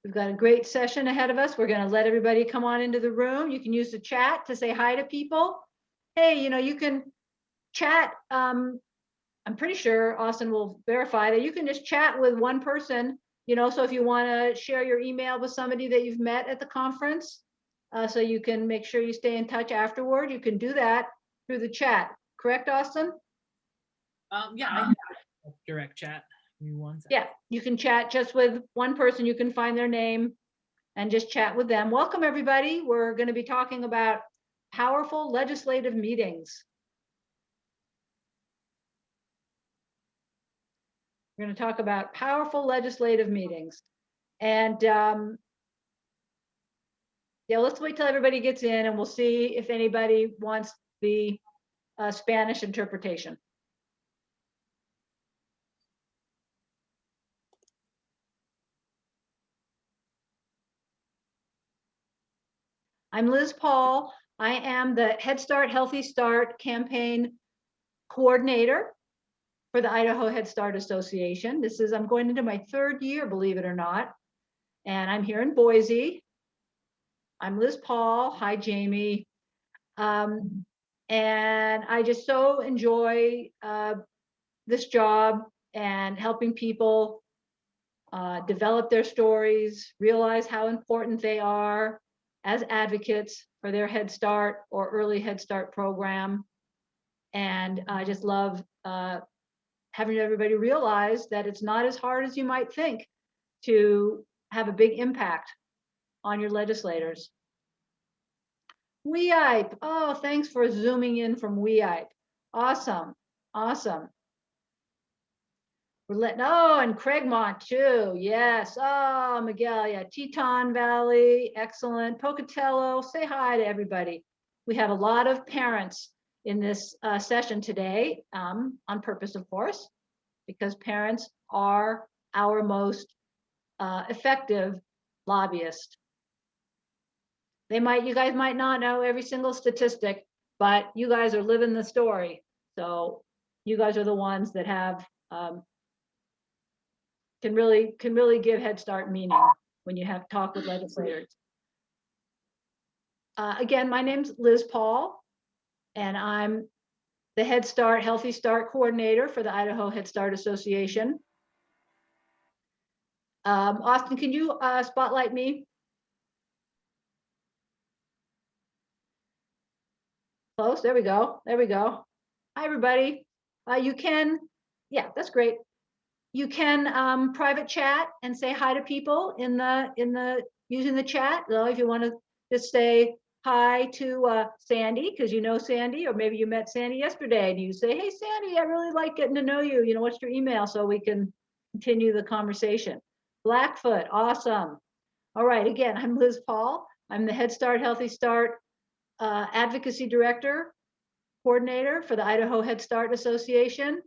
We've got a great session ahead of us. We're going to let everybody come on into the room. You can use the chat to say hi to people. Hey, you can chat. I'm pretty sure Austin will verify that you can just chat with one person, so if you want to share your email with somebody that you've met at the conference, so you can make sure you stay in touch afterward, you can do that through the chat. Correct, Austin? Yeah, I can direct chat. Give me one second. Yeah, you can chat just with one person. You can find their name and just chat with them. Welcome, everybody. We're going to be talking about powerful legislative meetings. We're going to talk about powerful legislative meetings. And yeah, let's wait till everybody gets in and we'll see if anybody wants the Spanish interpretation. I'm Liz Paul. I am the Head Start Healthy Start campaign coordinator for the Idaho Head Start Association. I'm going into my 3rd year, believe it or not. And I'm here in Boise. I'm Liz Paul. Hi, Jamie. And I just so enjoy this job and helping people develop their stories, realize how important they are as advocates for their Head Start or early Head Start program. And I just love having everybody realize that it's not as hard as you might think to have a big impact on your legislators. WEIP. Oh, thanks for zooming in from WEIP. Awesome. Awesome. We're letting, and Craigmont too. Yes. Oh, Miguel. Yeah. Teton Valley. Excellent. Pocatello. Say hi to everybody. We have a lot of parents in this session today, on purpose, of course, because parents are our most effective lobbyists. You guys might not know every single statistic, but you guys are living the story. So you guys are the ones that have can really give Head Start meaning when you have talk with legislators. Again, my name's Liz Paul, and I'm the Head Start Healthy Start coordinator for the Idaho Head Start Association. Austin, can you spotlight me? Close. There we go. There we go. Hi, everybody. You can, yeah, that's great. You can private chat and say hi to people in the using the chat. So if you want to just say hi to Sandy, because you know Sandy, or maybe you met Sandy yesterday, and you say, "Hey, Sandy, I really like getting to know you. What's your email?" So we can continue the conversation. Blackfoot, awesome. All right, again, I'm Liz Paul. I'm the Head Start Healthy Start advocacy director, coordinator for the Idaho Head Start Association.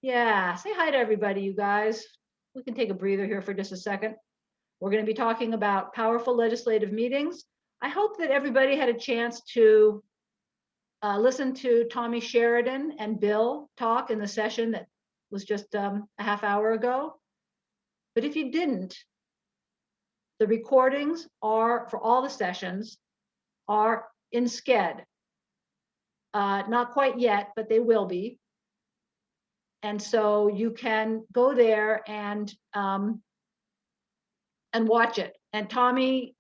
Yeah, say hi to everybody, you guys. We can take a breather here for just a second. We're going to be talking about powerful legislative meetings. I hope that everybody had a chance to listen to Tommy Sheridan and Bill talk in the session that was just a half hour ago. But if you didn't, the recordings are, for all the sessions, are in Sked. Not quite yet, but they will be. And so you can go there and watch it. And Tommy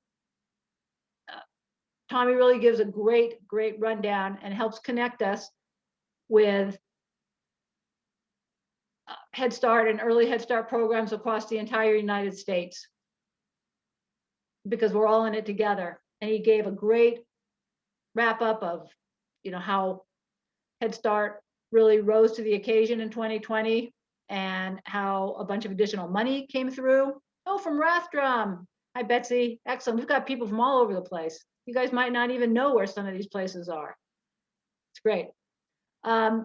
really gives a great rundown and helps connect us with Head Start and early Head Start programs across the entire United States, because we're all in it together. And he gave a great wrap up of, how Head Start really rose to the occasion in 2020 and how a bunch of additional money came through. Oh, from Rathdrum. Hi, Betsy. Excellent. We've got people from all over the place. You guys might not even know where some of these places are. It's great. All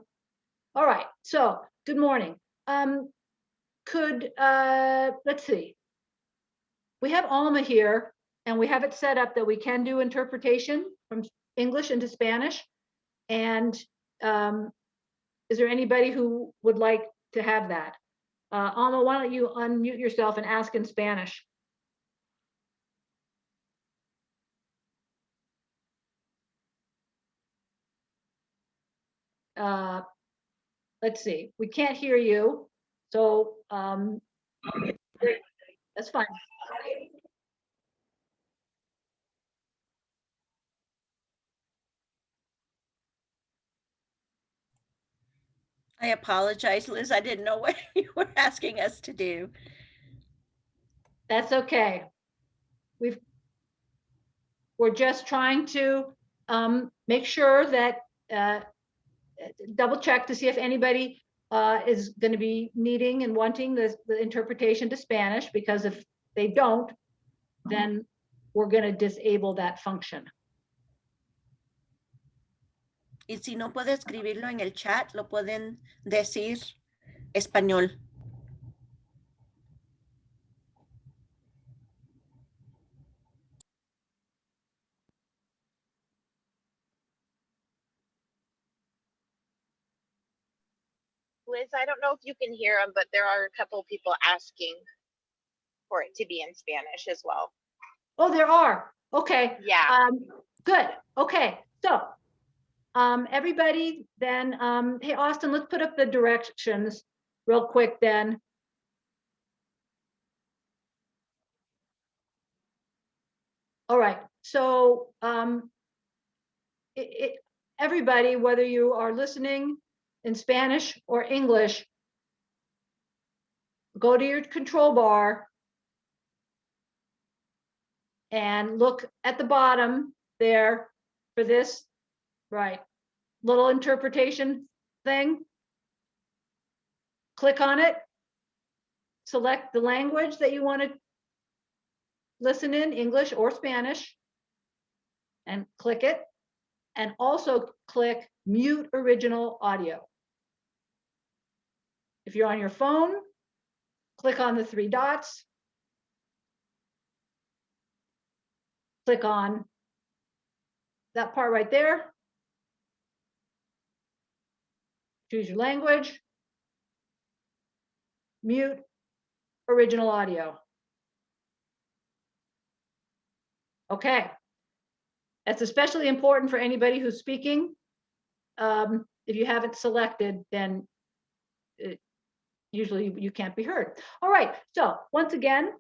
right. So good morning. Let's see. We have Alma here, and we have it set up that we can do interpretation from English into Spanish. And is there anybody who would like to have that? Alma, why don't you unmute yourself and ask in Spanish? let's see, we can't hear you. So that's fine. I apologize, Liz. I didn't know what you were asking us to do. That's okay. We're just trying to make sure that double check to see if anybody is going to be needing and wanting the interpretation to Spanish, because if they don't, then we're going to disable that function. Y si no puede escribirlo en el chat, lo pueden decir español. Liz, I don't know if you can hear them, but there are a couple of people asking for it to be in Spanish as well. Oh, there are. Okay. Yeah. Good. Okay. So everybody then, hey, Austin, let's put up the directions real quick then. All right. So everybody, whether you are listening in Spanish or English, go to your control bar and look at the bottom there for this, right, little interpretation thing. Click on it, select the language that you want to listen in, English or Spanish, and click it, and also click mute original audio. If you're on your phone, click on the three dots, click on that part right there, choose your language, mute original audio. Okay, that's especially important for anybody who's speaking. If you haven't selected, then usually you can't be heard. All right, so once again,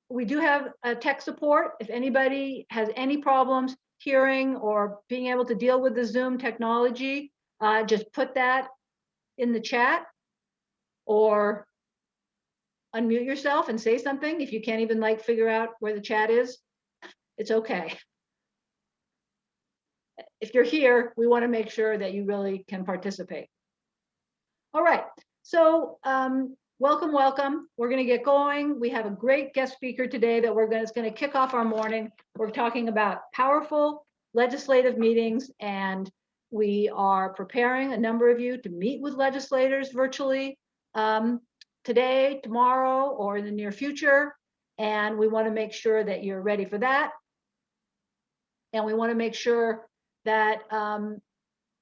we do have tech support. If anybody has any problems hearing or being able to deal with the Zoom technology, just put that in the chat or unmute yourself and say something. If you can't even like figure out where the chat is, it's okay. If you're here, we want to make sure that you really can participate. All right, so welcome, welcome. We're going to get going. We have a great guest speaker today that it's going to kick off our morning. We're talking about powerful legislative meetings, and we are preparing a number of you to meet with legislators virtually today, tomorrow, or in the near future. And we want to make sure that you're ready for that. And we want to make sure that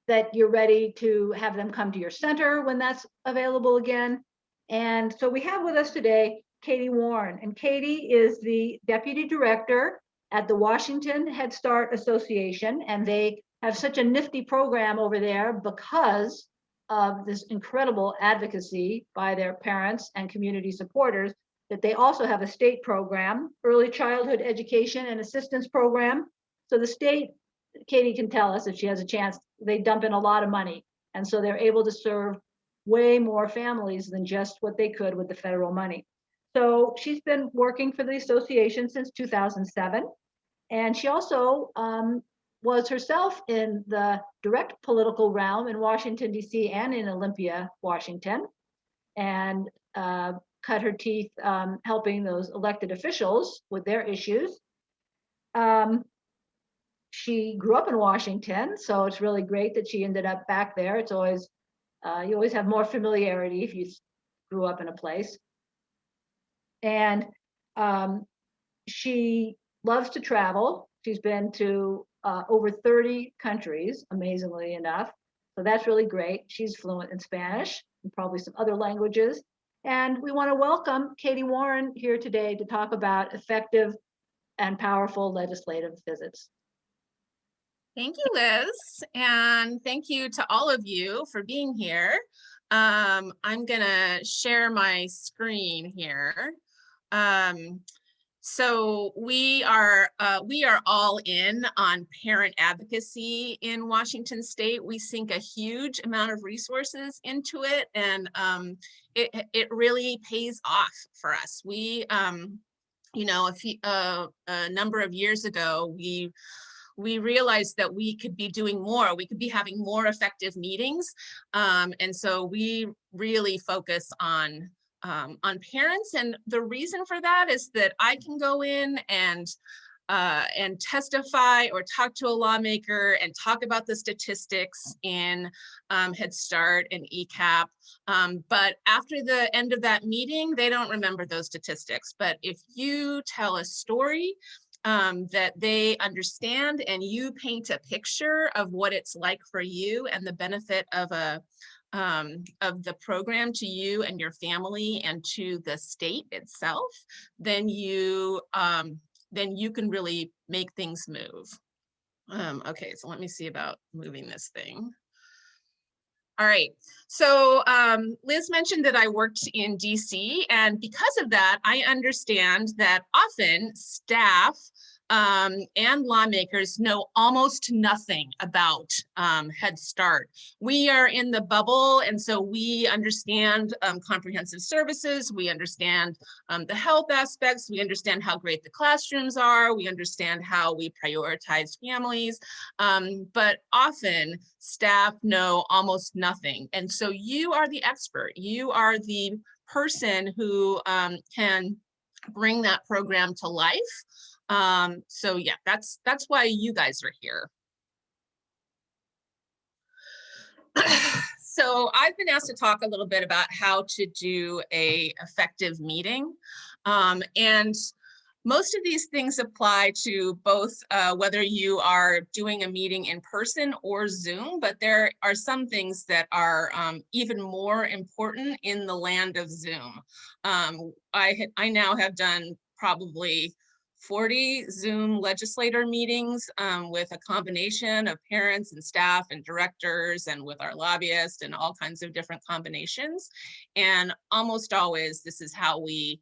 that you're ready to have them come to your center when that's available again. And so we have with us today Katy Warren, and Katy is the Deputy Director at the Washington Head Start Association, and they have such a nifty program over there because of this incredible advocacy by their parents and community supporters, that they also have a state program, Early Childhood Education and Assistance Program. So the state, Katy can tell us if she has a chance, they dump in a lot of money. And so they're able to serve way more families than just what they could with the federal money. So she's been working for the association since 2007. And she also was herself in the direct political realm in Washington, D.C. and in Olympia, Washington, and cut her teeth helping those elected officials with their issues. She grew up in Washington, so it's really great that she ended up back there. It's always, you always have more familiarity if you grew up in a place. And she loves to travel. She's been to over 30 countries, amazingly enough. So that's really great. She's fluent in Spanish and probably some other languages. And we want to welcome Katy Warren here today to talk about effective and powerful legislative visits. Thank you, Liz, and thank you to all of you for being here. I'm gonna share my screen here. So we are all in on parent advocacy in Washington State. We sink a huge amount of resources into it, and it really pays off for us. We, you know, a number of years ago, we realized that we could be doing more. We could be having more effective meetings, and so we really focus on parents. And the reason for that is that I can go in and testify or talk to a lawmaker and talk about the statistics in Head Start and ECAP. But after the end of that meeting, they don't remember those statistics. But if you tell a story that they understand and you paint a picture of what it's like for you and the benefit of the program to you and your family and to the state itself, then you can really make things move. Okay, so let me see about moving this thing. All right, so Liz mentioned that I worked in DC, and because of that, I understand that often staff and lawmakers know almost nothing about Head Start. We are in the bubble, and so we understand comprehensive services, we understand the health aspects, we understand how great the classrooms are, we understand how we prioritize families, but often staff know almost nothing. And so you are the expert, you are the person who can bring that program to life. So yeah, that's why you guys are here. So I've been asked to talk a little bit about how to do an effective meeting. And most of these things apply to both whether you are doing a meeting in person or Zoom, but there are some things that are even more important in the land of Zoom. I now have done probably 40 Zoom legislator meetings with a combination of parents and staff and directors and with our lobbyists and all kinds of different combinations. And almost always this is how we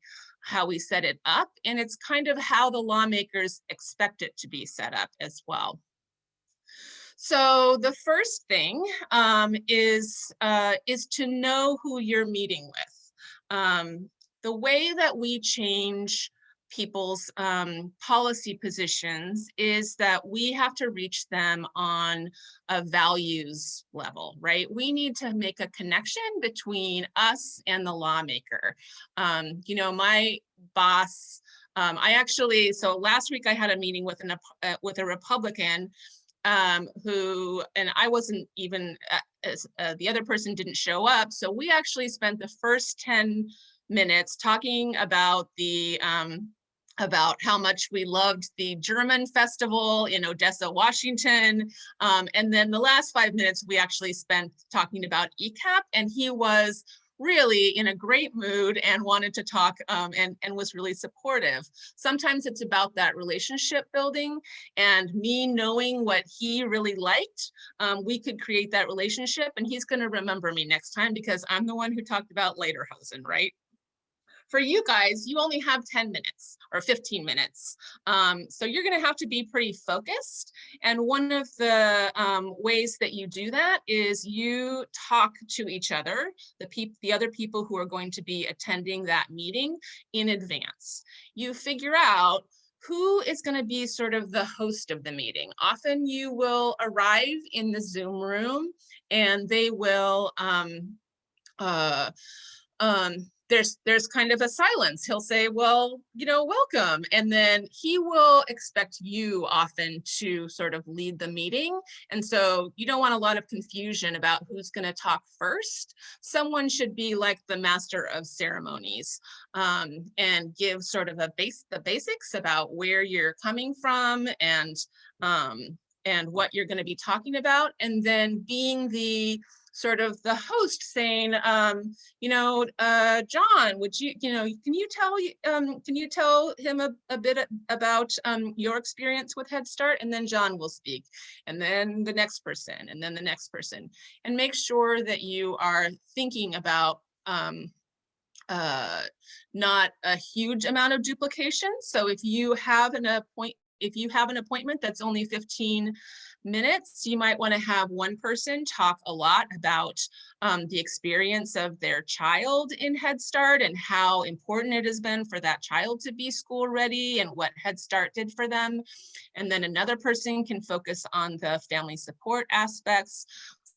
set it up, and it's kind of how the lawmakers expect it to be set up as well. So the first thing is to know who you're meeting with. The way that we change people's policy positions is that we have to reach them on a values level, right? We need to make a connection between us and the lawmaker. You know, my boss, so last week I had a meeting with a Republican who, and I wasn't even, the other person didn't show up. So we actually spent the first 10 minutes talking about about how much we loved the German festival in Odessa, Washington. And then the last 5 minutes we actually spent talking about ECAP, and he was really in a great mood and wanted to talk and was really supportive. Sometimes it's about that relationship building and me knowing what he really liked. We could create that relationship, and he's going to remember me next time because I'm the one who talked about Lederhosen, right? For you guys, you only have 10 minutes or 15 minutes. So you're gonna have to be pretty focused. And one of the ways that you do that is you talk to each other, the other people who are going to be attending that meeting in advance. You figure out who is going to be sort of the host of the meeting. Often you will arrive in the Zoom room and they will, there's kind of a silence. He'll say, well, welcome. And then he will expect you often to sort of lead the meeting. And so you don't want a lot of confusion about who's going to talk first. Someone should be like the master of ceremonies and give sort of the basics about where you're coming from and what you're going to be talking about. And then being the sort of the host saying, John, would you, can you tell him a bit about your experience with Head Start? And then John will speak, and then the next person, and then the next person, and make sure that you are thinking about not a huge amount of duplication. So if you have an appointment that's only 15 minutes, you might want to have one person talk a lot about the experience of their child in Head Start and how important it has been for that child to be school ready and what Head Start did for them. And then another person can focus on the family support aspects,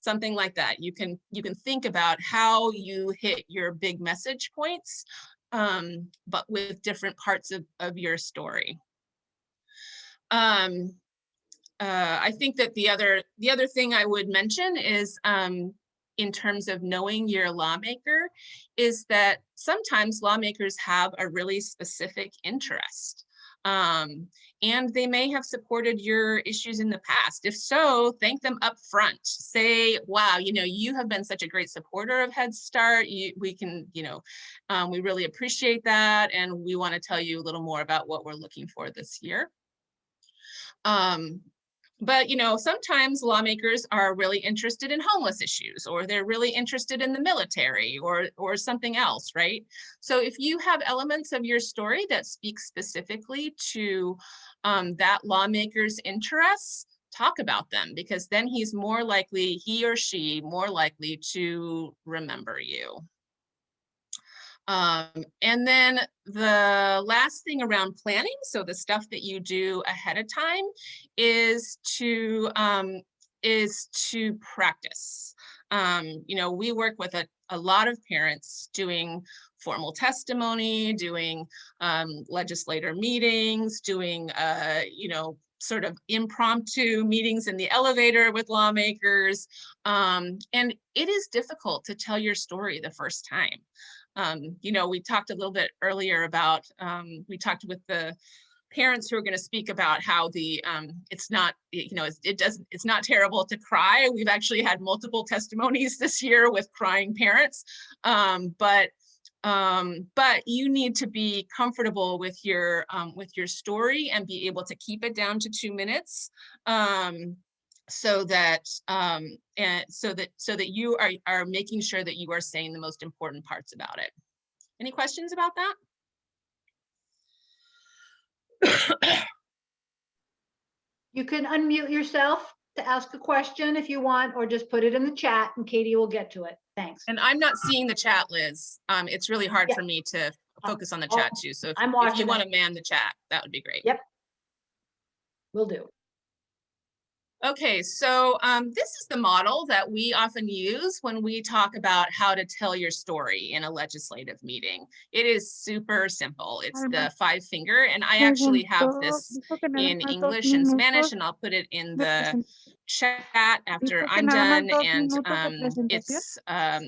something like that. You can think about how you hit your big message points, but with different parts of your story. I think that the other thing I would mention is, in terms of knowing your lawmaker, is that sometimes lawmakers have a really specific interest. And they may have supported your issues in the past. If so, thank them up front. Say, wow, you have been such a great supporter of Head Start. We really appreciate that. And we want to tell you a little more about what we're looking for this year. But sometimes lawmakers are really interested in homeless issues, or they're really interested in the military or something else, right? So if you have elements of your story that speak specifically to that lawmaker's interests, talk about them, because then he or she more likely to remember you. And then the last thing around planning, so the stuff that you do ahead of time, is to practice. We work with a lot of parents doing formal testimony, doing legislator meetings, doing sort of impromptu meetings in the elevator with lawmakers. And it is difficult to tell your story the first time. We talked a little bit earlier about, we talked with the parents who are going to speak about how it's not terrible to cry. We've actually had multiple testimonies this year with crying parents, but you need to be comfortable with your story and be able to keep it down to 2 minutes. So that you are making sure that you are saying the most important parts about it. Any questions about that? You can unmute yourself to ask a question if you want, or just put it in the chat and Katie will get to it. Thanks. And I'm not seeing the chat, Liz. It's really hard for me to focus on the chat too. So if you want to man the chat, that would be great. Yep. Will do. Okay, so this is the model that we often use when we talk about how to tell your story in a legislative meeting. It is super simple. It's the 5-finger, and I actually have this in English and Spanish, and I'll put it in the chat after I'm done. And it's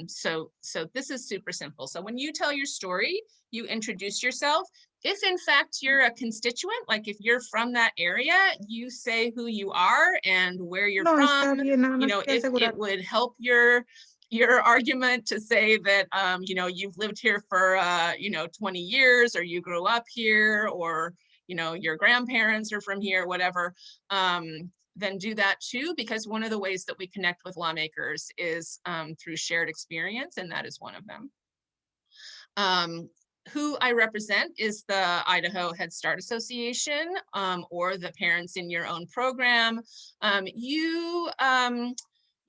so this is super simple. So when you tell your story, you introduce yourself. If in fact you're a constituent, like if you're from that area, you say who you are and where you're from. If it would help your argument to say that you've lived here for 20 years, or you grew up here, or your grandparents are from here, whatever, then do that too, because one of the ways that we connect with lawmakers is through shared experience, and that is one of them. Who I represent is the Idaho Head Start Association, or the parents in your own program. You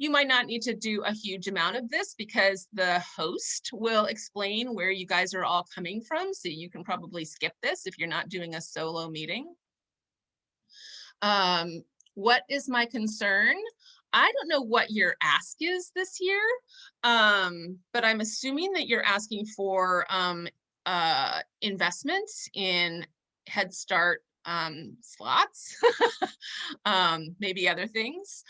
might not need to do a huge amount of this because the host will explain where you guys are all coming from, so you can probably skip this if you're not doing a solo meeting. What is my concern? I don't know what your ask is this year, but I'm assuming that you're asking for investments in Head Start slots, maybe other things.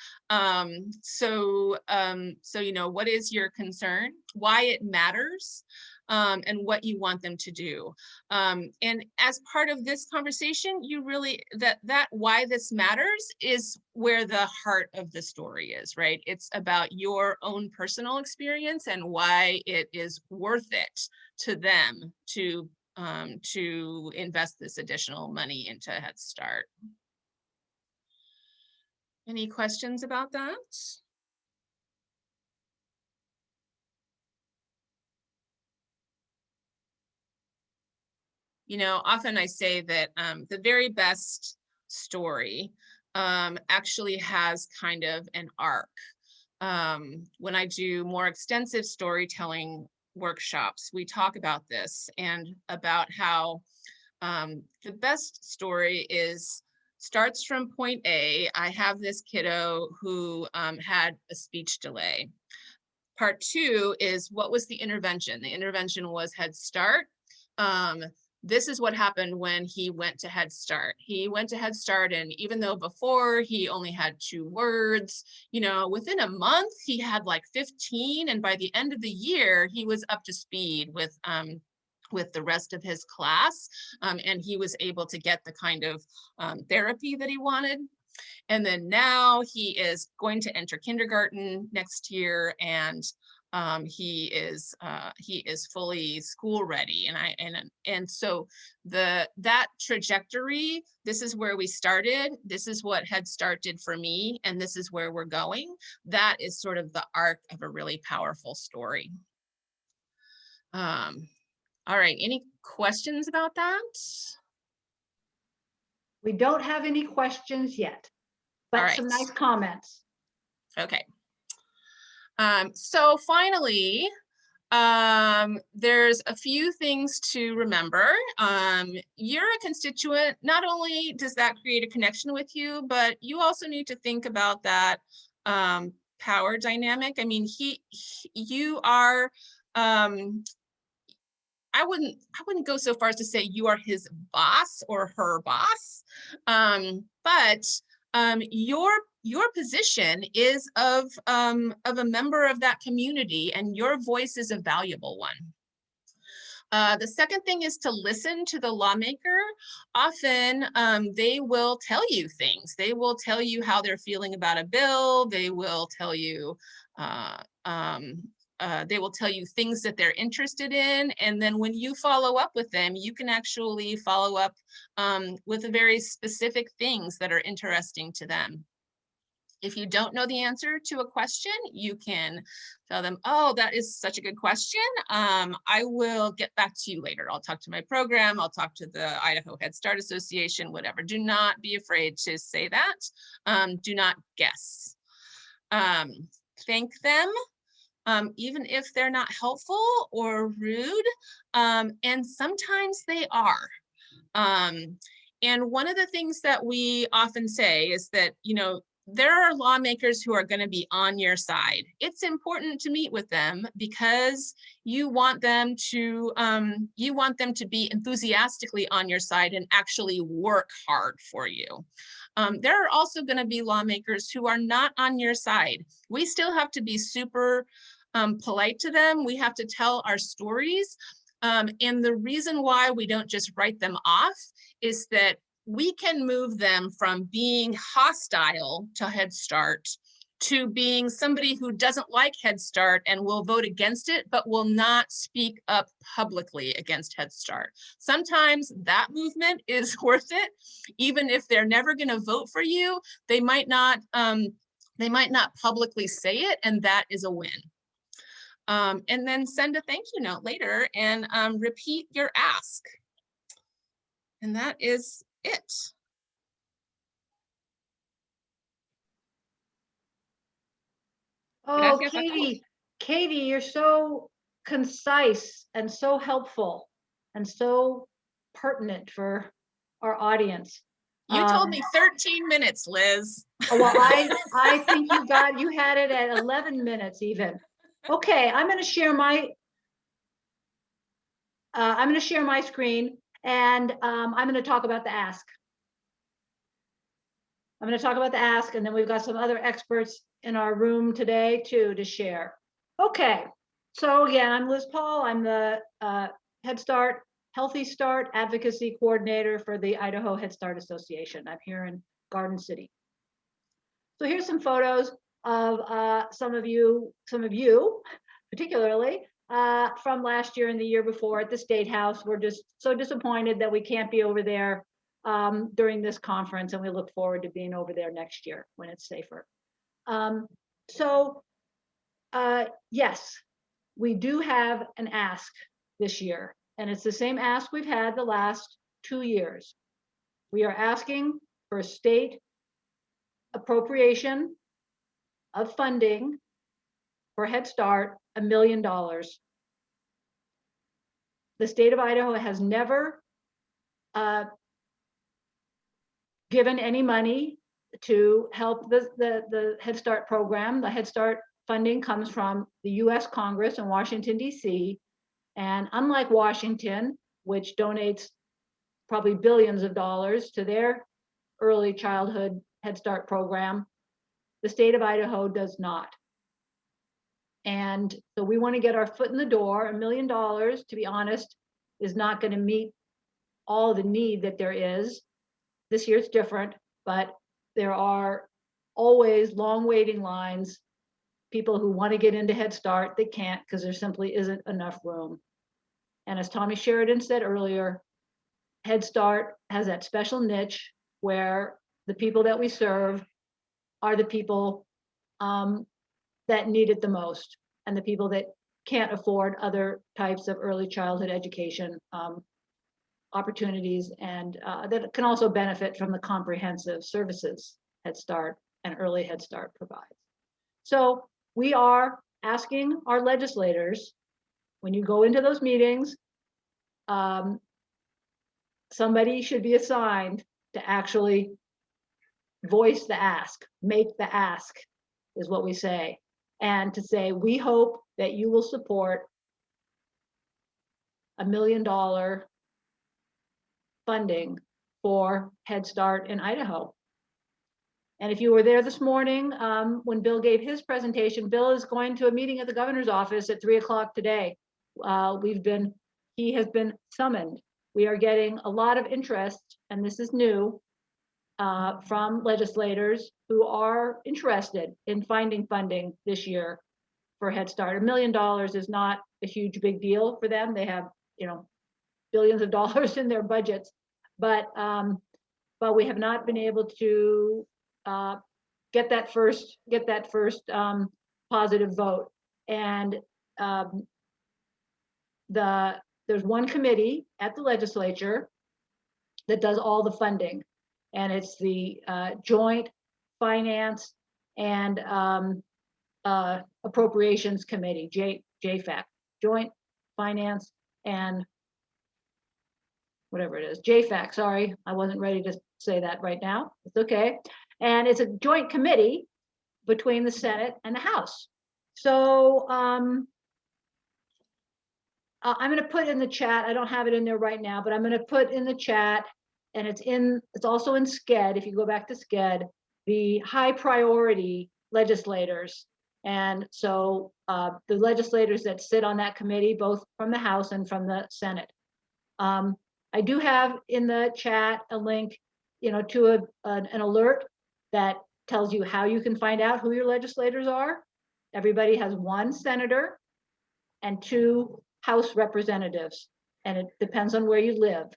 So what is your concern? Why it matters? and what you want them to do. And as part of this conversation, you really, that why this matters is where the heart of the story is, right? It's about your own personal experience and why it is worth it to them to invest this additional money into Head Start. Any questions about that? You know, often I say that the very best story actually has kind of an arc. When I do more extensive storytelling workshops, we talk about this and about how the best story starts from point A. I have this kiddo who had a speech delay. Part 2 is, what was the intervention? The intervention was Head Start. This is what happened when he went to Head Start. He went to Head Start, and even though before he only had 2 words, you know, within a month he had like 15, and by the end of the year he was up to speed with the rest of his class, and he was able to get the kind of therapy that he wanted. And then now he is going to enter kindergarten next year, and he is fully school ready. And so that trajectory, this is where we started. This is what Head Start did for me, and this is where we're going. That is sort of the arc of a really powerful story. All right, any questions about that? We don't have any questions yet, but All right. some nice comments. Okay. So finally, there's a few things to remember. You're a constituent. Not only does that create a connection with you, but you also need to think about that power dynamic. I mean, you are, I wouldn't go so far as to say you are his boss or her boss, but your position is of a member of that community, and your voice is a valuable one. The second thing is to listen to the lawmaker. Often they will tell you things. They will tell you how they're feeling about a bill. They will tell you things that they're interested in. And then when you follow up with them, you can actually follow up with very specific things that are interesting to them. If you don't know the answer to a question, you can tell them, oh, that is such a good question. I will get back to you later. I'll talk to my program. I'll talk to the Idaho Head Start Association, whatever. Do not be afraid to say that. Do not guess. Thank them. Even if they're not helpful or rude, and sometimes they are. And one of the things that we often say is that, you know, there are lawmakers who are going to be on your side. It's important to meet with them because you want them to be enthusiastically on your side and actually work hard for you. There are also going to be lawmakers who are not on your side. We still have to be super polite to them. We have to tell our stories. And the reason why we don't just write them off is that we can move them from being hostile to Head Start to being somebody who doesn't like Head Start and will vote against it, but will not speak up publicly against Head Start. Sometimes that movement is worth it. Even if they're never going to vote for you, they might not publicly say it, and that is a win. And then send a thank you note later and repeat your ask. And that is it. Oh, Katy, you're so concise and so helpful and so pertinent for our audience. You told me 13 minutes, Liz. Well, I think you had it at 11 minutes even. Okay, I'm going to share my screen, and I'm going to talk about the ask. I'm going to talk about the ask, and then we've got some other experts in our room today too to share. Okay, So again, I'm Liz Paul. I'm the Head Start, Healthy Start Advocacy Coordinator for the Idaho Head Start Association. I'm here in Garden City. So here's some photos of some of you particularly from last year and the year before at the State House. We're just so disappointed that we can't be over there during this conference, and we look forward to being over there next year when it's safer. Yes, we do have an ask this year, and it's the same ask we've had the last 2 years. We are asking for state appropriation of funding for Head Start, $1 million. The state of Idaho has never given any money to help the Head Start program. The Head Start funding comes from the US Congress in Washington, DC. And unlike Washington, which donates probably billions of dollars to their early childhood Head Start program, the state of Idaho does not. And so we want to get our foot in the door. $1 million, to be honest, is not going to meet all the need that there is. This year it's different, but there are always long waiting lines, people who want to get into Head Start, they can't because there simply isn't enough room. And as Tommy Sheridan said earlier, Head Start has that special niche where the people that we serve are the people that need it the most, and the people that can't afford other types of early childhood education opportunities, and that can also benefit from the comprehensive services Head Start and Early Head Start provides. So we are asking our legislators, when you go into those meetings, somebody should be assigned to actually voice the ask, make the ask, is what we say. And to say, we hope that you will support $1 million funding for Head Start in Idaho. And if you were there this morning, when Bill gave his presentation, Bill is going to a meeting at the governor's office at 3 o'clock today. He has been summoned. We are getting a lot of interest, and this is new, from legislators who are interested in finding funding this year for Head Start. $1 million is not a huge big deal for them. They have, billions of dollars in their budgets, but we have not been able to get that first positive vote. And there's one committee at the legislature that does all the funding, and it's the Joint Finance and Appropriations Committee, JFAC, Joint Finance and whatever it is, JFAC, sorry, I wasn't ready to say that right now, it's okay. And it's a joint committee between the Senate and the House. So I'm going to put in the chat, I don't have it in there right now, but I'm going to put in the chat, and it's also in SCED, if you go back to SCED, the high priority legislators. And so the legislators that sit on that committee, both from the House and from the Senate. I do have in the chat a link, to an alert that tells you how you can find out who your legislators are. Everybody has 1 senator and 2 House representatives, and it depends on where you live.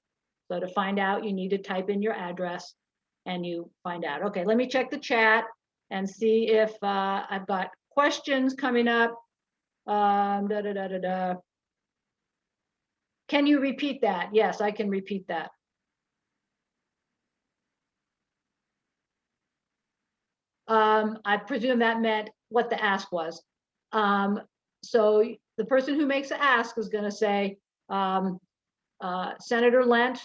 So to find out, you need to type in your address and you find out. Okay, let me check the chat and see if I've got questions coming up. Can you repeat that? Yes, I can repeat that. I presume that meant what the ask was. So the person who makes the ask is going to say, Senator Lent,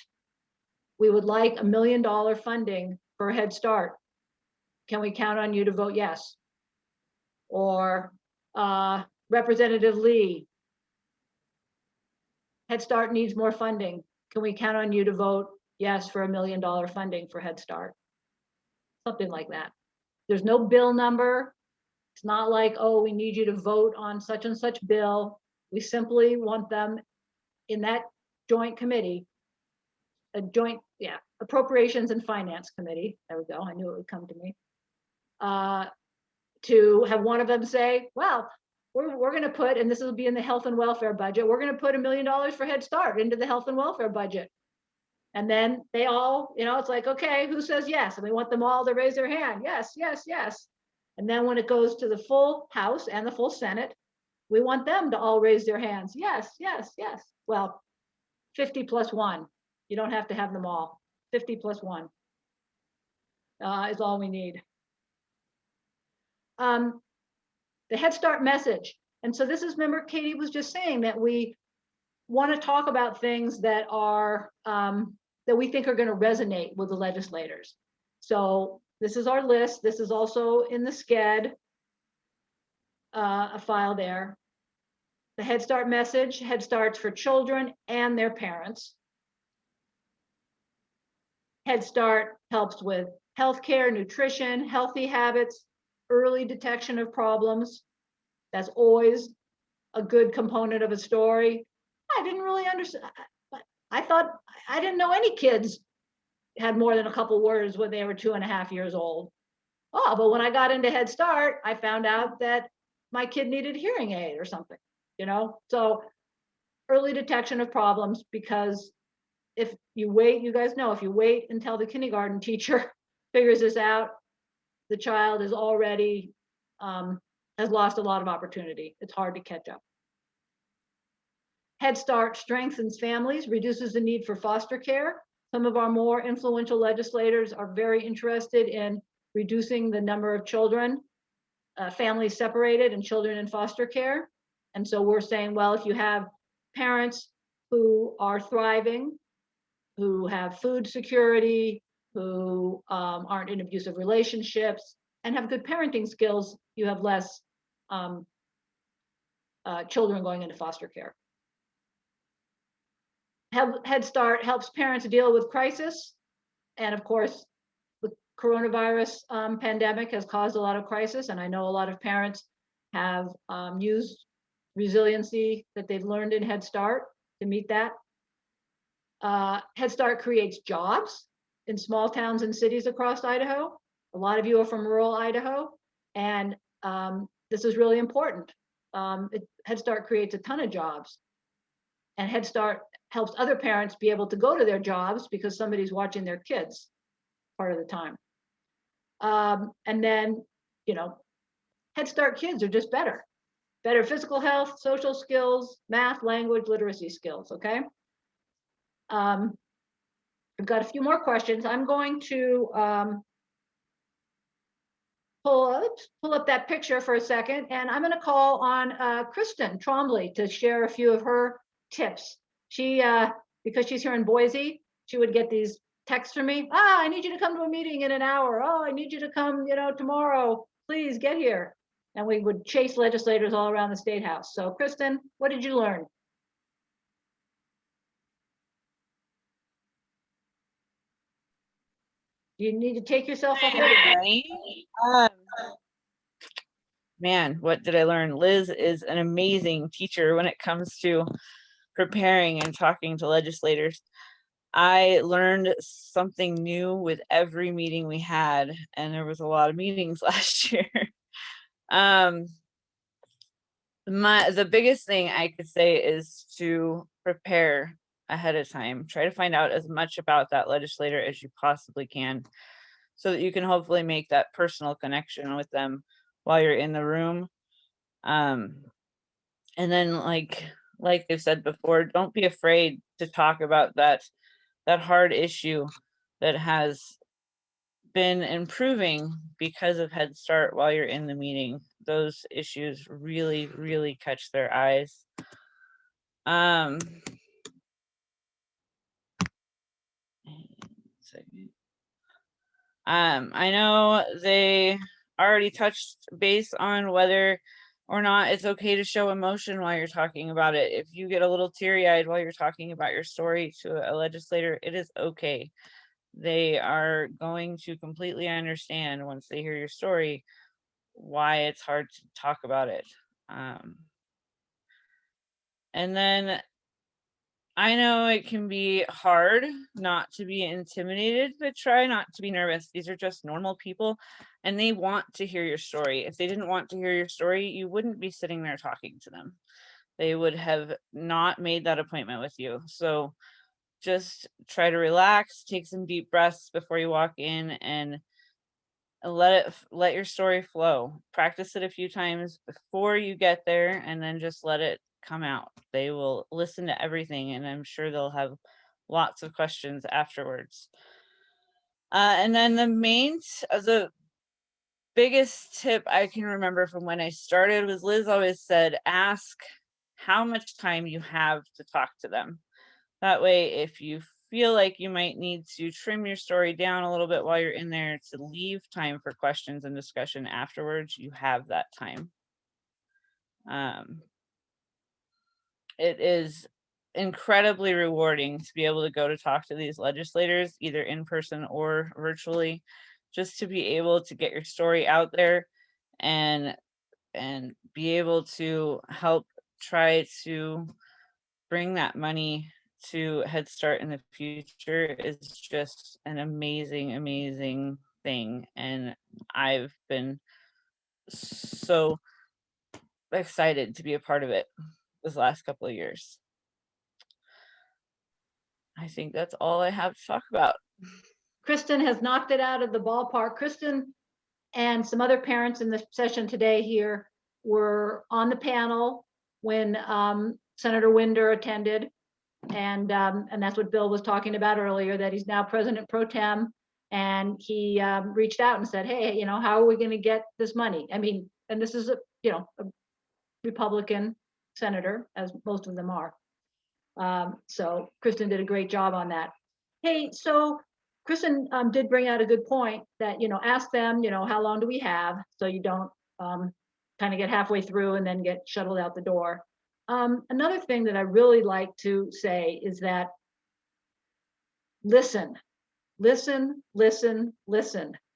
we would like $1 million funding for Head Start. Can we count on you to vote yes? Or Representative Lee, Head Start needs more funding. Can we count on you to vote yes for $1 million funding for Head Start? Something like that. There's no bill number. It's not like, oh, we need you to vote on such and such bill. We simply want them in that joint committee, a joint, appropriations and finance committee. There we go. I knew it would come to me. To have one of them say, well, we're going to put, and this will be in the health and welfare budget, we're going to put $1 million for Head Start into the health and welfare budget. And then they all, it's like, okay, who says yes? And we want them all to raise their hand. Yes, yes, yes. And then when it goes to the full House and the full Senate, we want them to all raise their hands. Yes, yes, yes. Well, 50 plus 1. You don't have to have them all. 50 plus 1 is all we need. The Head Start message. And so this is, remember, Katie was just saying that we want to talk about things that are, that we think are going to resonate with the legislators. So this is our list. This is also in the SCED, a file there. The Head Start message, Head Starts for children and their parents. Head Start helps with healthcare, nutrition, healthy habits, early detection of problems. That's always a good component of a story. I didn't really understand. I thought, I didn't know any kids had more than a couple words when they were 2.5 years old. Oh, but when I got into Head Start, I found out that my kid needed a hearing aid or something, So early detection of problems, because if you wait, you guys know, if you wait until the kindergarten teacher figures this out, the child is already, has lost a lot of opportunity. It's hard to catch up. Head Start strengthens families, reduces the need for foster care. Some of our more influential legislators are very interested in reducing the number of children, families separated and children in foster care. And so we're saying, well, if you have parents who are thriving, who have food security, who aren't in abusive relationships, and have good parenting skills, you have less children going into foster care. Head Start helps parents deal with crisis. And of course, the coronavirus pandemic has caused a lot of crisis. And I know a lot of parents have used resiliency that they've learned in Head Start to meet that. Head Start creates jobs in small towns and cities across Idaho. A lot of you are from rural Idaho, and this is really important. Head Start creates a ton of jobs, and Head Start helps other parents be able to go to their jobs because somebody's watching their kids part of the time. And then, Head Start kids are just better physical health, social skills, math, language, literacy skills, okay? I've got a few more questions. I'm going to pull up that picture for a second, and I'm going to call on Kristen Trombley to share a few of her tips. She, because she's here in Boise, she would get these texts from me. I need you to come to a meeting in an hour. Oh, I need you to come, tomorrow. Please get here. And we would chase legislators all around the State House. So Kristen, what did you learn? You need to take yourself off. Man, what did I learn? Liz is an amazing teacher when it comes to preparing and talking to legislators. I learned something new with every meeting we had, and there was a lot of meetings last year. The biggest thing I could say is to prepare ahead of time. Try to find out as much about that legislator as you possibly can, so that you can hopefully make that personal connection with them while you're in the room. And then like they've said before, don't be afraid to talk about that hard issue that has been improving because of Head Start while you're in the meeting. Those issues really, really catch their eyes. I know they already touched base on whether or not it's okay to show emotion while you're talking about it. If you get a little teary-eyed while you're talking about your story to a legislator, it is okay. They are going to completely understand once they hear your story why it's hard to talk about it. And then I know it can be hard not to be intimidated, but try not to be nervous. These are just normal people and they want to hear your story. If they didn't want to hear your story, you wouldn't be sitting there talking to them. They would have not made that appointment with you. So just try to relax, take some deep breaths before you walk in, and let your story flow. Practice it a few times before you get there, and then just let it come out. They will listen to everything, and I'm sure they'll have lots of questions afterwards. And then the biggest tip I can remember from when I started was Liz always said, ask how much time you have to talk to them. That way, if you feel like you might need to trim your story down a little bit while you're in there to leave time for questions and discussion afterwards, you have that time. It is incredibly rewarding to be able to go to talk to these legislators, either in person or virtually, just to be able to get your story out there and be able to help try to bring that money to Head Start in the future is just an amazing, amazing thing. And I've been so excited to be a part of it this last couple of years. I think that's all I have to talk about. Kristen has knocked it out of the ballpark. Kristen and some other parents in the session today here were on the panel when Senator Winder attended. And that's what Bill was talking about earlier, that he's now President Pro Tem. And he reached out and said, hey, you know, how are we going to get this money? I mean, and this is a Republican senator, as most of them are. So Kristen did a great job on that. Hey, so Kristen did bring out a good point that, ask them, how long do we have? So you don't kind of get halfway through and then get shuttled out the door. Another thing that I really like to say is that listen,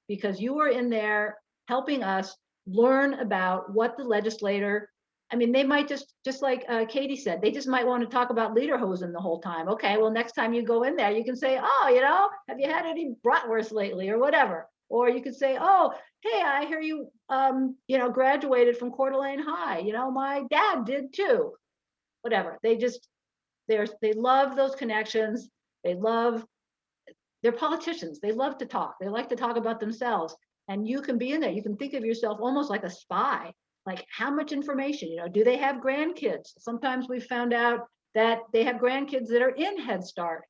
because you are in there helping us learn about what the legislator, I mean, they might just like Katy said, they just might want to talk about lederhosen the whole time. Okay, well, next time you go in there, you can say, oh, have you had any bratwurst lately or whatever? Or you could say, oh, hey, I hear you, graduated from Coeur d'Alene High. My dad did too. Whatever. They love those connections. They're politicians. They love to talk. They like to talk about themselves. And you can be in there. You can think of yourself almost like a spy. Like, how much information, do they have grandkids? Sometimes we found out that they have grandkids that are in Head Start.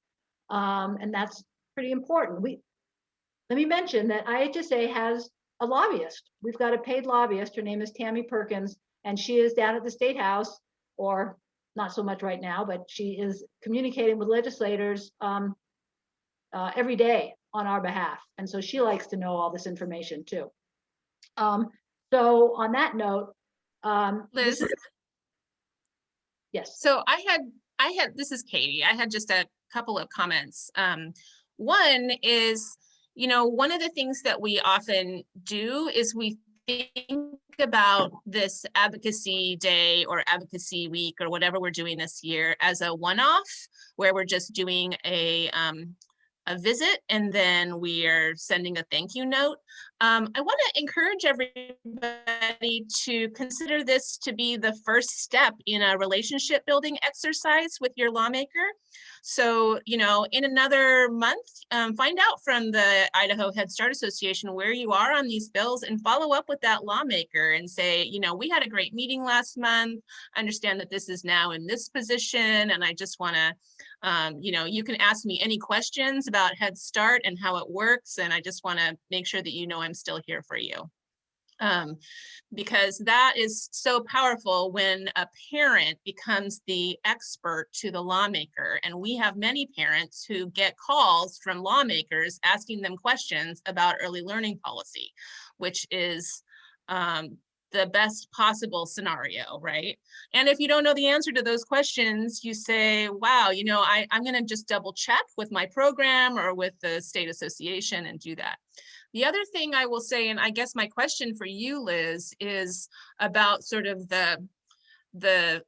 And that's pretty important. Let me mention that IHSA has a lobbyist. We've got a paid lobbyist. Her name is Tammy Perkins, and she is down at the State House, or not so much right now, but she is communicating with legislators every day on our behalf. And so she likes to know all this information too. So on that note, Liz. Yes. So I had, this is Katy. I had just a couple of comments. One is, one of the things that we often do is we think about this advocacy day or advocacy week or whatever we're doing this year as a one-off, where we're just doing a visit and then we are sending a thank you note. I want to encourage everybody to consider this to be the first step in a relationship building exercise with your lawmaker. So, in another month, find out from the Idaho Head Start Association where you are on these bills and follow up with that lawmaker and say, we had a great meeting last month. I understand that this is now in this position, and I just want to, you can ask me any questions about Head Start and how it works, and I just want to make sure that I'm still here for you. Because that is so powerful when a parent becomes the expert to the lawmaker. And we have many parents who get calls from lawmakers asking them questions about early learning policy, which is the best possible scenario, right? And if you don't know the answer to those questions, you say, wow, I'm going to just double check with my program or with the state association and do that. The other thing I will say, and I guess my question for you, Liz, is about sort of the the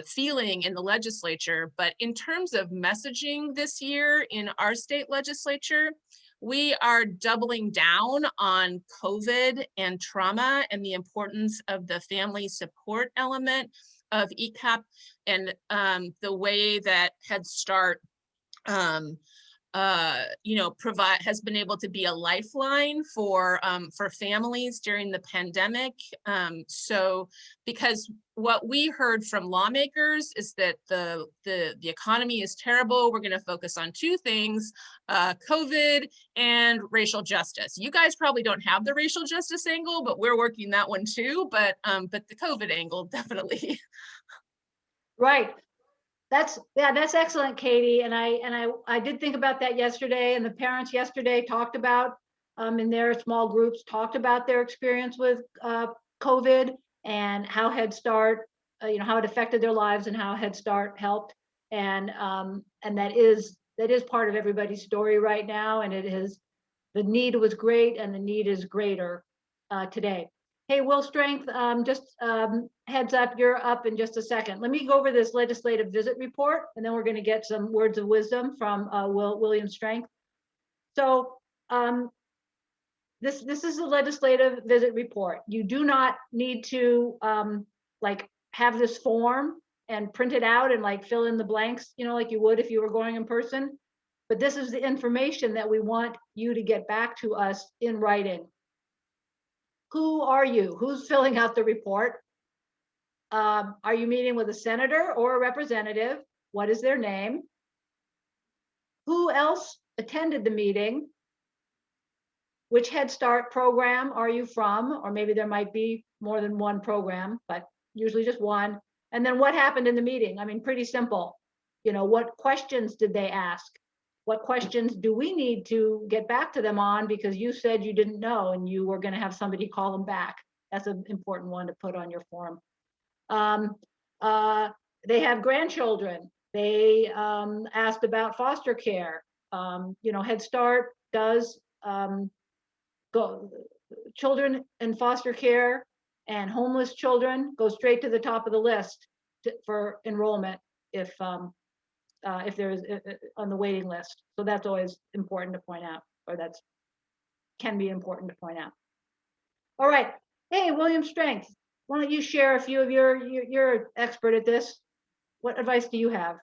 feeling in the legislature, but in terms of messaging this year in our state legislature, we are doubling down on COVID and trauma and the importance of the family support element of ECAP, and the way that Head Start has been able to be a lifeline for families during the pandemic. So because what we heard from lawmakers is that the economy is terrible. We're going to focus on two things, COVID and racial justice. You guys probably don't have the racial justice angle, but we're working that one too. But the COVID angle, definitely. Right. That's excellent, Katie. And I did think about that yesterday, and the parents yesterday talked about in their small groups, talked about their experience with COVID and how Head Start, how it affected their lives and how Head Start helped. And that is part of everybody's story right now. And the need was great, and the need is greater today. Hey, Will Strength, just heads up, you're up in just a second. Let me go over this legislative visit report, and then we're going to get some words of wisdom from William Strength. So this is a legislative visit report. You do not need to have this form and print it out and fill in the blanks, like you would if you were going in person. But this is the information that we want you to get back to us in writing. Who are you? Who's filling out the report? Are you meeting with a senator or a representative? What is their name? Who else attended the meeting? Which Head Start program are you from? Or maybe there might be more than one program, but usually just one. And then what happened in the meeting? I mean, pretty simple. What questions did they ask? What questions do we need to get back to them on because you said you didn't know and you were going to have somebody call them back? That's an important one to put on your form. They have grandchildren. They asked about foster care. Head Start does children in foster care and homeless children go straight to the top of the list for enrollment if there's on the waiting list. So that's always important to point out, or can be important to point out. All right. Hey, William Strength, why don't you share a few of you're expert at this. What advice do you have?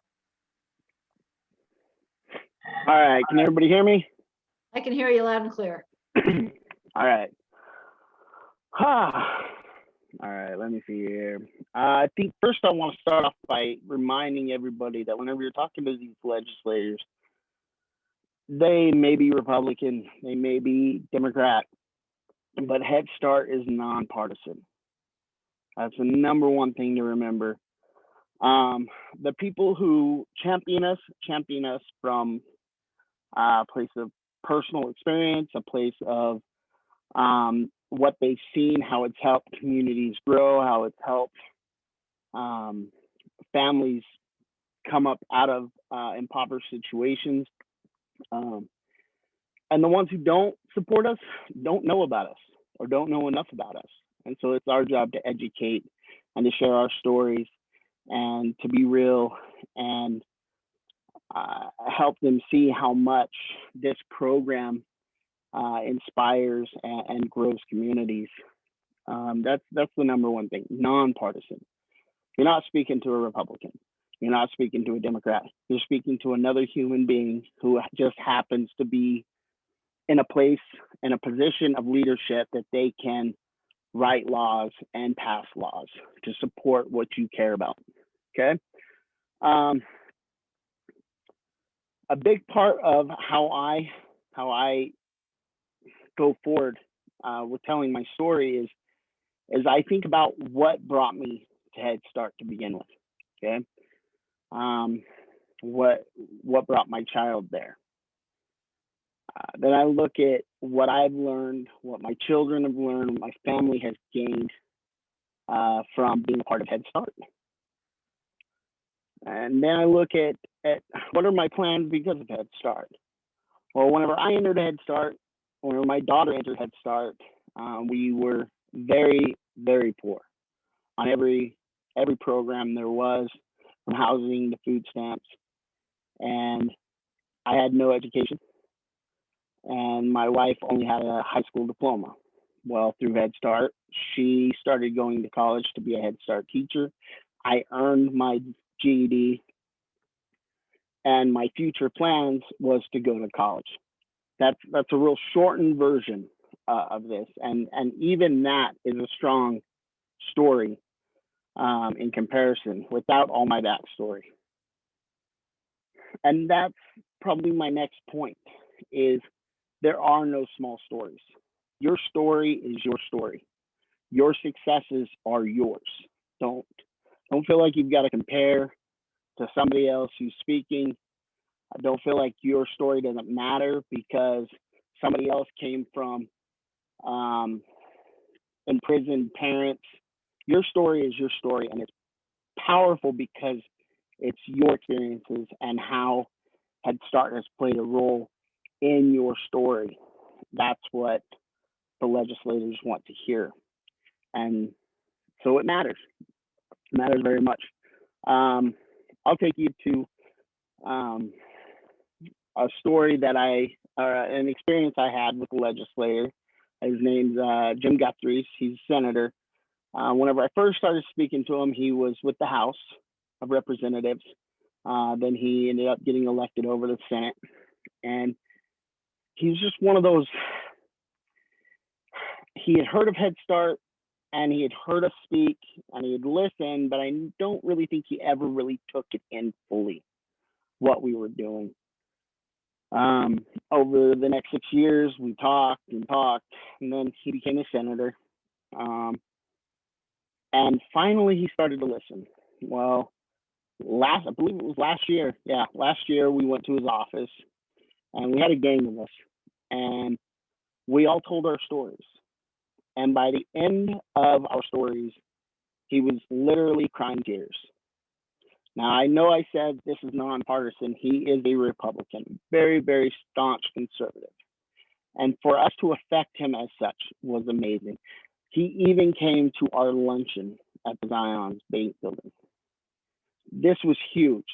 All right, can everybody hear me? I can hear you loud and clear. All right. All right, let me see here. I think first I want to start off by reminding everybody that whenever you're talking to these legislators, they may be Republican, they may be Democrat, but Head Start is nonpartisan. That's the number one thing to remember. The people who champion us from a place of personal experience, a place of what they've seen, how it's helped communities grow, how it's helped families come up out of impoverished situations. And the ones who don't support us don't know about us or don't know enough about us. And so it's our job to educate and to share our stories and to be real and help them see how much this program inspires and grows communities. That's the number one thing, nonpartisan. You're not speaking to a Republican. You're not speaking to a Democrat. You're speaking to another human being who just happens to be in a place, in a position of leadership that they can write laws and pass laws to support what you care about, okay? A big part of how I go forward with telling my story is I think about what brought me to Head Start to begin with, okay? What brought my child there? Then I look at what I've learned, what my children have learned, what my family has gained from being a part of Head Start. And then I look at what are my plans because of Head Start. Well, whenever I entered Head Start, whenever my daughter entered Head Start, we were very, very poor on every every program there was, from housing to food stamps. And I had no education. And my wife only had a high school diploma. Well, through Head Start, she started going to college to be a Head Start teacher. I earned my GED, and my future plans was to go to college. That's a real shortened version of this, and even that is a strong story in comparison without all my backstory. And that's probably my next point, is there are no small stories. Your story is your story. Your successes are yours. Don't feel like you've got to compare to somebody else who's speaking. I don't feel like your story doesn't matter because somebody else came from imprisoned parents. Your story is your story, and it's powerful because it's your experiences and how Head Start has played a role in your story. That's what the legislators want to hear. And so it matters. It matters very much. I'll take you to a story that an experience I had with the legislator. His name's Jim Guthrie. He's a senator. Whenever I first started speaking to him, he was with the House of Representatives. Then he ended up getting elected over the Senate. And he's just one of those, he had heard of Head Start and he had heard us speak and he had listened, but I don't really think he ever really took it in fully, what we were doing. Over the next 6 years, we talked and talked, and then he became a senator. And finally, he started to listen. Well, I believe it was last year. Yeah, last year we went to his office, and we had a gang of us, and we all told our stories. And by the end of our stories, he was literally crying tears. Now, I know I said this is nonpartisan. He is a Republican, very, very staunch conservative. And for us to affect him as such was amazing. He even came to our luncheon at the Zion's Bank Building. This was huge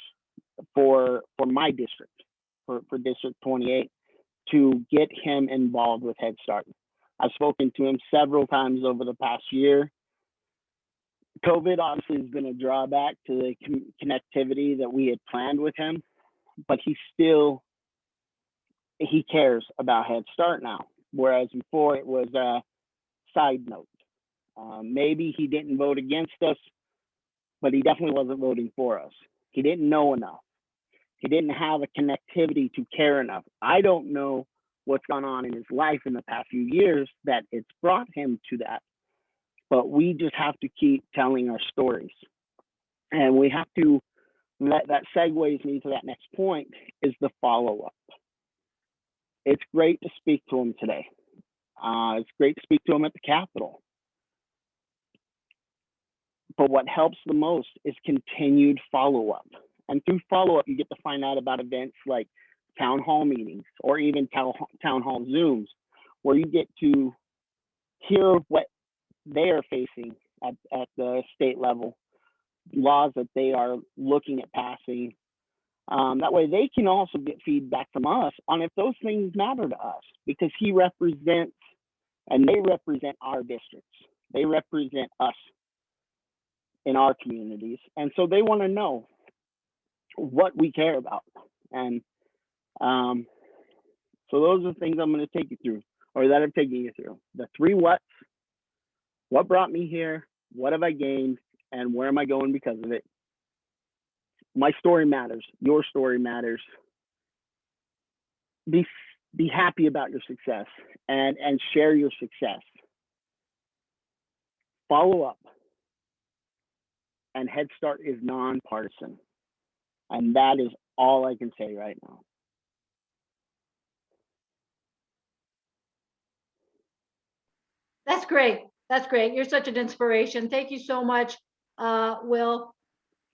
for my district, for District 28, to get him involved with Head Start. I've spoken to him several times over the past year. COVID obviously has been a drawback to the connectivity that we had planned with him, but he cares about Head Start now, whereas before it was a side note. Maybe he didn't vote against us, but he definitely wasn't voting for us. He didn't know enough. He didn't have a connectivity to care enough. I don't know what's gone on in his life in the past few years that it's brought him to that. But we just have to keep telling our stories. And we have to, that segues me to that next point, is the follow-up. It's great to speak to him today. It's great to speak to him at the Capitol. But what helps the most is continued follow-up. And through follow-up, you get to find out about events like town hall meetings or even town hall Zooms, where you get to hear what they are facing at the state level, laws that they are looking at passing. That way they can also get feedback from us on if those things matter to us, because he represents and they represent our districts. They represent us in our communities. And so they want to know what we care about. And so those are the things I'm going to take you through, or that I'm taking you through. The three whats: what brought me here, what have I gained, and where am I going because of it? My story matters. Your story matters. Be happy about your success and share your success. Follow up. And Head Start is nonpartisan. And that is all I can say right now. That's great. That's great. You're such an inspiration. Thank you so much, Will.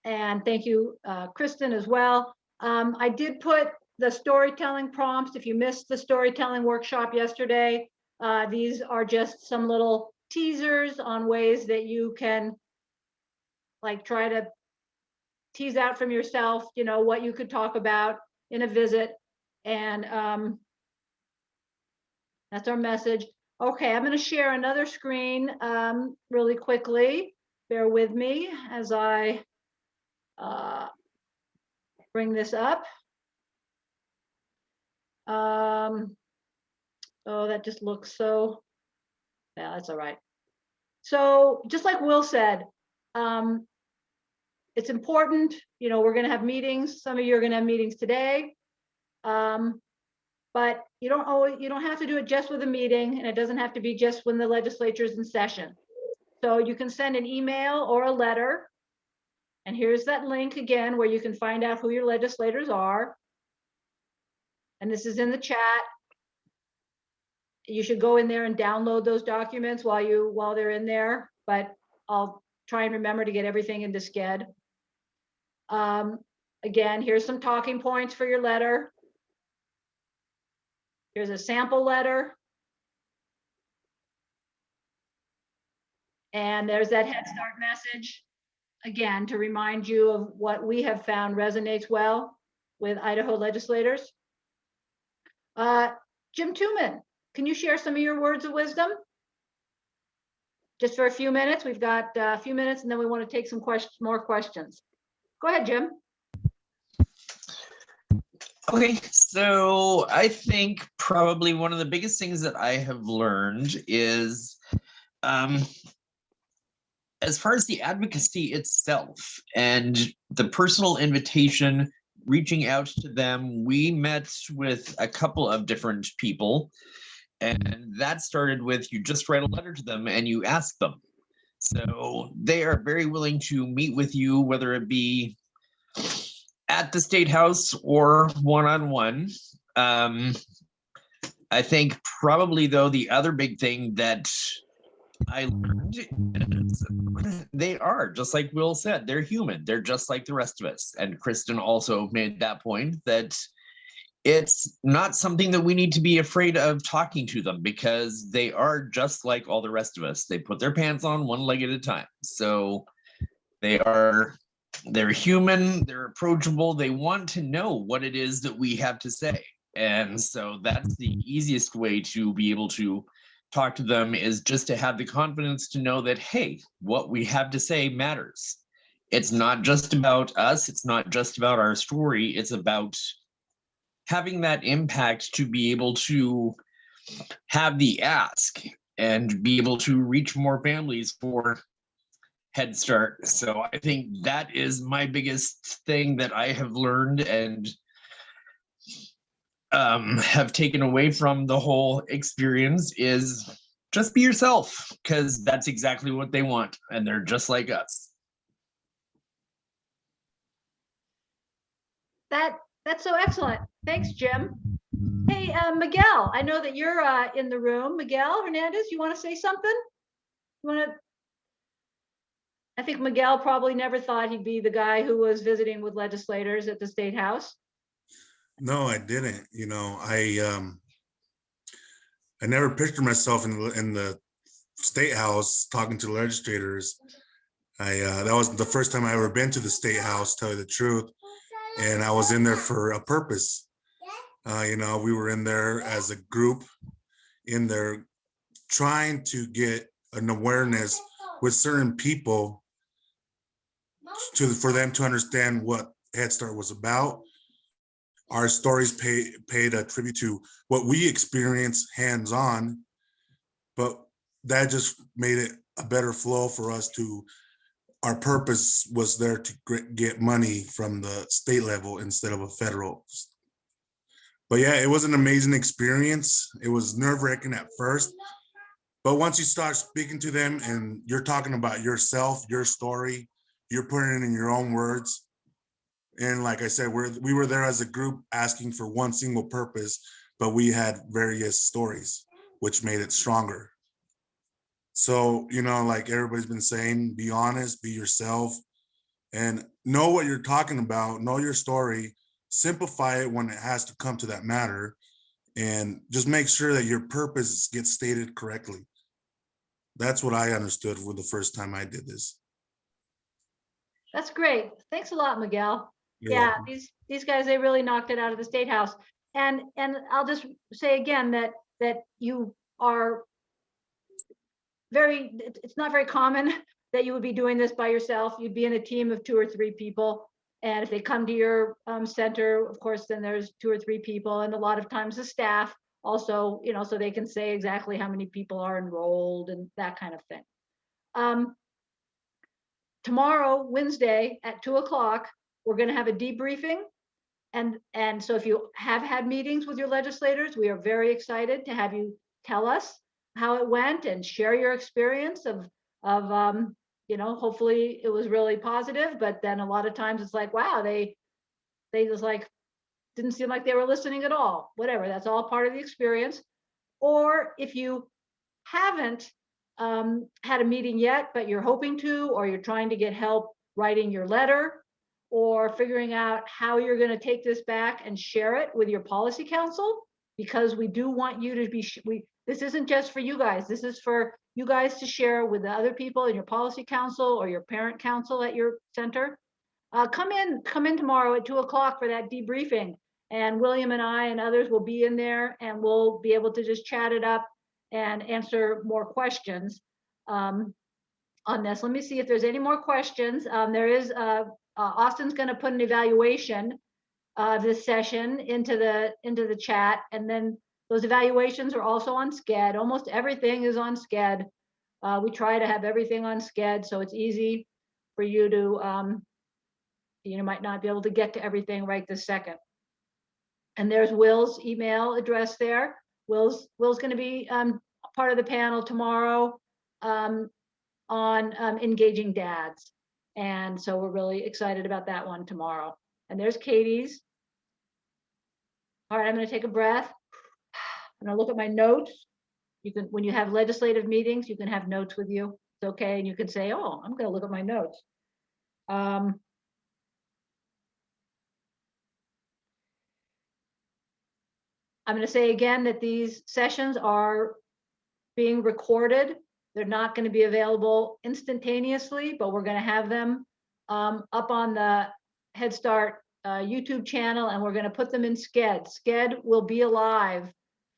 And thank you, Kristen, as well. I did put the storytelling prompts. If you missed the storytelling workshop yesterday, these are just some little teasers on ways that you can like try to tease out from yourself, you know, what you could talk about in a visit. And that's our message. Okay, I'm going to share another screen really quickly. Bear with me as I bring this up. Oh, that just looks so, yeah, that's all right. So just like Will said, it's important, you know, we're going to have meetings. Some of you are going to have meetings today. But you don't have to do it just with a meeting, and it doesn't have to be just when the legislature is in session. So you can send an email or a letter. And here's that link again, where you can find out who your legislators are. And this is in the chat. You should go in there and download those documents while they're in there, but I'll try and remember to get everything into Sched. Again, here's some talking points for your letter. Here's a sample letter. And there's that Head Start message, again, to remind you of what we have found resonates well with Idaho legislators. Jim Tuman, can you share some of your words of wisdom? Just for a few minutes. We've got a few minutes, and then we want to take some more questions. Go ahead, Jim. Okay, so I think probably one of the biggest things that I have learned is as far as the advocacy itself and the personal invitation, reaching out to them, we met with a couple of different people, and that started with you just write a letter to them and you ask them. So they are very willing to meet with you, whether it be at the State House or one-on-one. I think probably though the other big thing that I learned is they are, just like Will said, they're human. They're just like the rest of us. And Kristen also made that point that it's not something that we need to be afraid of talking to them, because they are just like all the rest of us. They put their pants on one leg at a time. So they're human, they're approachable, they want to know what it is that we have to say. And so that's the easiest way to be able to talk to them, is just to have the confidence to know that, hey, what we have to say matters. It's not just about us, it's not just about our story, it's about having that impact to be able to have the ask and be able to reach more families for Head Start. So I think that is my biggest thing that I have learned and have taken away from the whole experience, is just be yourself, because that's exactly what they want, and they're just like us. That's so excellent. Thanks, Jim. Hey, Miguel, I know that you're in the room. Miguel Hernandez, you want to say something? I think Miguel probably never thought he'd be the guy who was visiting with legislators at the State House. No, I didn't. You know, I never pictured myself in the State House talking to legislators. That was the first time I ever been to the State House, tell you the truth. And I was in there for a purpose. You know, we were in there as a group in there trying to get an awareness with certain people for them to understand what Head Start was about. Our stories paid a tribute to what we experienced hands-on, but that just made it a better flow for us to, our purpose was there to get money from the state level instead of a federal. But yeah, it was an amazing experience. It was nerve-wracking at first, but once you start speaking to them and you're talking about yourself, your story, you're putting it in your own words. And like I said, we were there as a group asking for one single purpose, but we had various stories, which made it stronger. So, you know, like everybody's been saying, be honest, be yourself, and know what you're talking about, know your story, simplify it when it has to come to that matter, and just make sure that your purpose gets stated correctly. That's what I understood for the first time I did this. That's great. Thanks a lot, Miguel. Yeah, these guys, they really knocked it out of the State House. And I'll just say again that you are it's not very common that you would be doing this by yourself. You'd be in a team of 2 or 3 people. And if they come to your center, of course, then there's 2 or 3 people, and a lot of times the staff also, you know, so they can say exactly how many people are enrolled and that kind of thing. Tomorrow, Wednesday at 2 o'clock, we're going to have a debriefing. And so if you have had meetings with your legislators, we are very excited to have you tell us how it went and share your experience of you know, hopefully it was really positive, but then a lot of times it's like, wow, they just like didn't seem like they were listening at all. Whatever, that's all part of the experience. Or if you haven't had a meeting yet, but you're hoping to, or you're trying to get help writing your letter, or figuring out how you're going to take this back and share it with your policy council, because we do want you to be, this isn't just for you guys, this is for you guys to share with the other people in your policy council or your parent council at your center. Come in tomorrow at 2 o'clock for that debriefing, and William and I and others will be in there, and we'll be able to just chat it up and answer more questions on this. Let me see if there's any more questions. There is, Austin's going to put an evaluation of this session into the chat, and then those evaluations are also on Sched. Almost everything is on Sched. We try to have everything on Sched, so it's easy for you to, you might not be able to get to everything right this second. And there's Will's email address there. Will's going to be part of the panel tomorrow on engaging dads. And so we're really excited about that one tomorrow. And there's Katie's. All right, I'm going to take a breath. I'm going to look at my notes. You can, when you have legislative meetings, you can have notes with you. It's okay. And you can say, oh, I'm going to look at my notes. I'm going to say again that these sessions are being recorded. They're not going to be available instantaneously, but we're going to have them up on the Head Start YouTube channel, and we're going to put them in Sched. Sched will be alive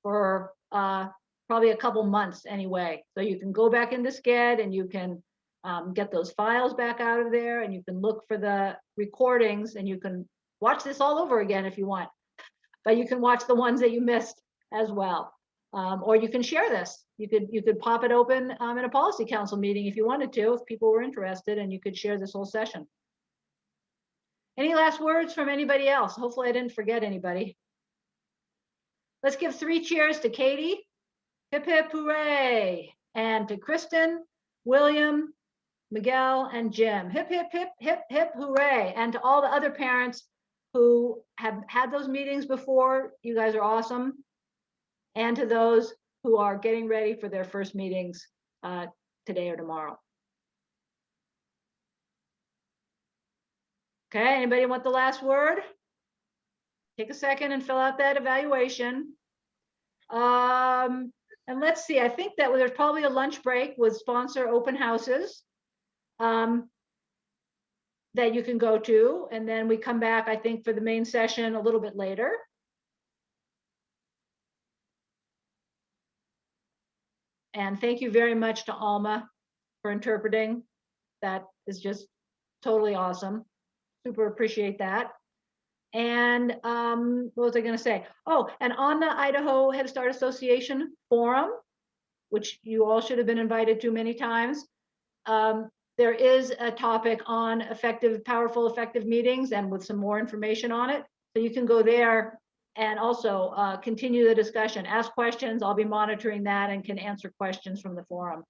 for probably a couple months anyway. So you can go back into Sched and you can get those files back out of there, and you can look for the recordings, and you can watch this all over again if you want. But you can watch the ones that you missed as well. Or you can share this. You could pop it open in a policy council meeting if you wanted to, if people were interested, and you could share this whole session. Any last words from anybody else? Hopefully I didn't forget anybody. Let's give 3 cheers to Katy. Hip hip hooray. And to Kristen, William, Miguel, and Jim. Hip hip hip hip hip hooray. And to all the other parents who have had those meetings before, you guys are awesome. And to those who are getting ready for their first meetings today or tomorrow. Okay, anybody want the last word? Take a second and fill out that evaluation. And let's see, I think that there's probably a lunch break with sponsor open houses that you can go to, and then we come back, I think, for the main session a little bit later. And thank you very much to Alma for interpreting. That is just totally awesome. Super appreciate that. And what was I going to say? Oh, and on the Idaho Head Start Association forum, which you all should have been invited to many times, there is a topic on powerful, effective meetings, and with some more information on it. So you can go there and also continue the discussion, ask questions. I'll be monitoring that and can answer questions from the forum.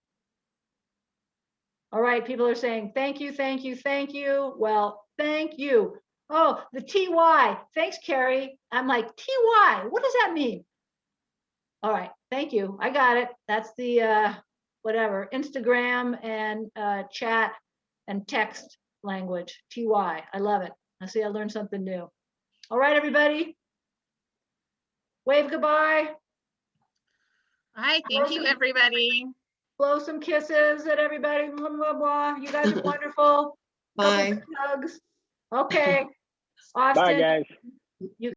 All right, people are saying, thank you, thank you, thank you. Well, thank you. Oh, the TY, thanks, Carrie. I'm like, TY, what does that mean? All right, thank you, I got it. That's the, whatever, Instagram and chat and text language, TY, I love it. I see I learned something new. All right, everybody. Wave goodbye. Hi, thank you, everybody. Blow some kisses at everybody. Blah, blah, blah. You guys are wonderful. Couple Bye. big hugs. Okay. Bye, Austin, guys. you